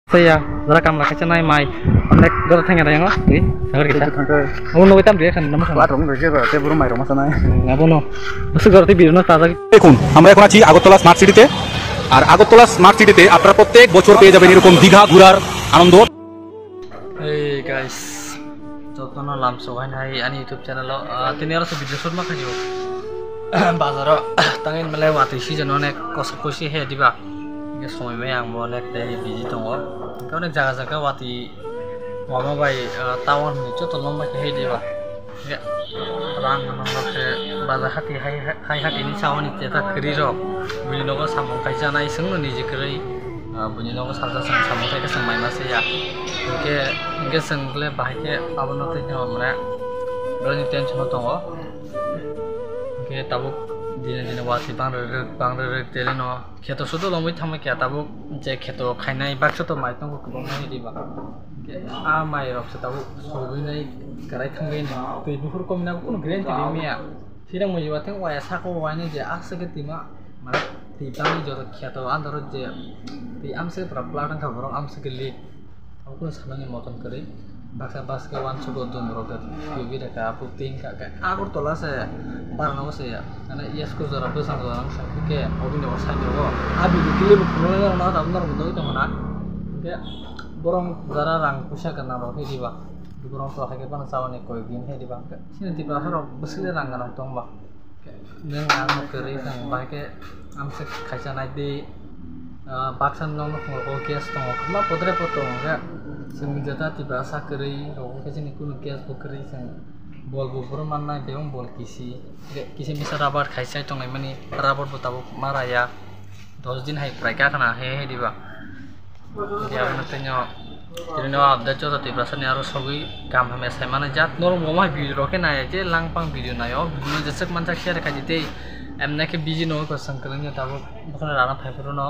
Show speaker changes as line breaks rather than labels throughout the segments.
Saya zara kam lakai cenai mai onek gor tengah yang oi dengar kita mau nunggu tam dia kan nama sama
রং রয়েছে তে পুরো মাইরো মাছ নাই
ngabono besu gor tibi no taza
দেখুন আমরা এখন আছি আগরতলা স্মার্ট সিটিতে আর আগরতলা স্মার্ট সিটিতে আপনারা প্রত্যেক বছর পেয়ে যাবেন এরকম দীঘা ঘোরার আনন্দ।
hey guys jotono lam sohain hai ani youtube channel lo tini aro video shoot ma khajo bazaro tangin melewati season onek kosi he diba ge সময় মে আং অনেক তাই বিজি দङ অনেক জায়গা জায়গা ওয়াতি মামা ভাই টাউন নি যত লম্বা হে দিবা রাং নামকে বাজার হাতি হাই হাতিনি সাওনি তেতা করি র বুলিনগো সামং খাইছা নাই সং নিজে করি बुनिनगो साजा सं सामथाय के संमाय मासे या के संगले बाहायके आबनते हमरे रनि टेंशन दङ के ताबुक दिने दिने वासी बांद्राय तेलेनो खेतो सुदो लमै थामै के ताबुक जे खेतो खाइनाय बाक्स तो माइतंगो गोबां दिबा के आ माइ रक्स ताबुक सगैनाय गराय थांगै दै बुफोर कमिना कुनु ग्रेन्टि दिमिया सिरां मजिबाथें वाया साखौ वायने जे आसके तिमा माने तिबानि जरो खेतो आन्दर जे ति आमसे प्रप्लाटन का बरं आमसे गली aku sabangi moton keri bas ke wan sugo dum rogat bibi da ka puting ka aku tola se parno se ya ana yes ko zara besang orang ke obin do sa do abi dikile bu pulo na ta undar bundo itu mana ke borong zara rang pusa kana ro he diba borong to ha ke pan sawane koi din he diba sini tiba haro besile rang kana tong ba neng anu keri sang ba ke amse khaisa nai di baksan nong ko kes tong kama podre potong ya sing jata tiba asa keri ro ke sini kun kes bo keri sang bol bo bro man nai beong bol kisi bisa rabar khaisa tong nai mani rabar bo tabu maraya 10 din hai prai ka kana he diba ya natenyo tirino abda chota tiba sani aro sogui kam hame sai mana jat nor moma video ro ke na je langpang video na yo video jesek man tak share ka jite emna ke biji no ko sangkalnya tabu bukan rana phaipro no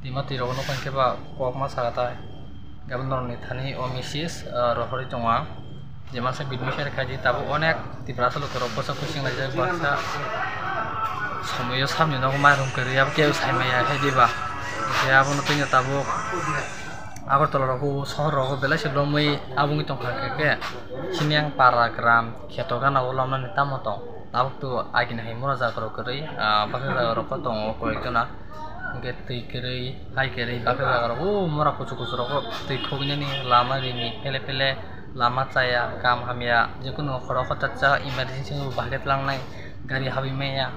timati rono kan ke ba kok ma sagata gabon ni thani o misis rohori jongwa je masa video share ka jite tabu onek tibra solo ko robo sa kusing la jai baksa somoyo samne no ma rum kari ab ke sai ma ya he diba je abon tinya tabu Agartala রকু শহর রকু বেলা সেগুলো মই আবুঙি টংখা ke siniang paragram kheto kana ulamna ni tamoto tabuk tu agin hai mura ja karo kari bakha ja ro ko tong ko ekjona ge tei kari hai kari bakha ja karo o mura kuchu roko tei khogni ni lama rini pele lama chaya kam hamia jekono khoro khata cha emergency baget langnai gari habi meya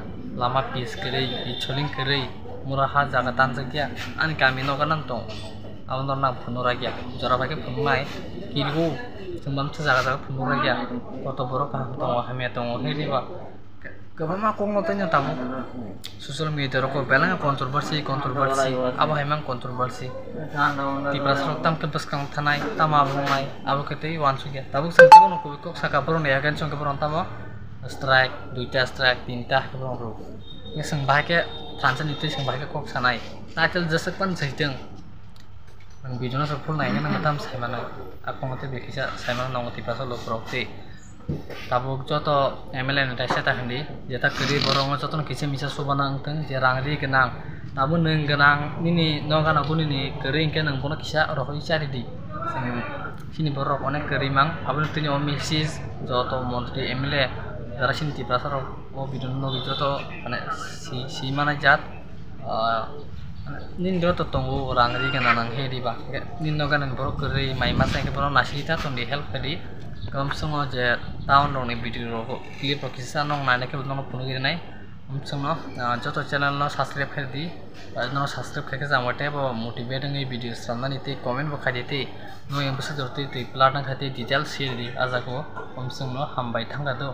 lama pis kari choling kari mura ha jaga tanjagya ani kami no kanan tong abon na phunura gya jara bage phunmai kirgu sumbam sa jaga phunura gya koto boro ka tong hamia tong heriba gabama kong no tanya tamu social media roko belang kontroversi abo hemang kontroversi ti prasrok tam ke paskang thanai tama bumai abo ketei wansu gya tabuk sangte no kubikok saka boro ne agan song ke boro tamo strike duita strike tinta ke boro nge sang bahake transa nitu sang bahake kok sanai takel jasak pan saiteng ang video na full na nga nang sai mana ako ngote bekisa sai mana nang ngote paso lo prokte tabuk joto MLA na taisa ta handi jeta kiri borong joto kise misa subana angteng je rangri kenang tabu neng kenang nini no kana kuni ni kering kenang bono kisa rohoi cari di sini borok onek keri mang abun tinyo misis joto montri MLA dara sini ti paso o video no joto ane si mana jat nin do to tongu rangri kana nang he diba nin no kana borok keri mai masa ke borok nasita ton di help kadi kam songo je town ro ni video ro clear pakisa nong nane ke no punugi nai songo joto channel no subscribe kar di no subscribe kar ke jamate bo motivating ei video samani te comment bo khadite no episode dorti te platan khate detail share di aja ko songo hambai thanga do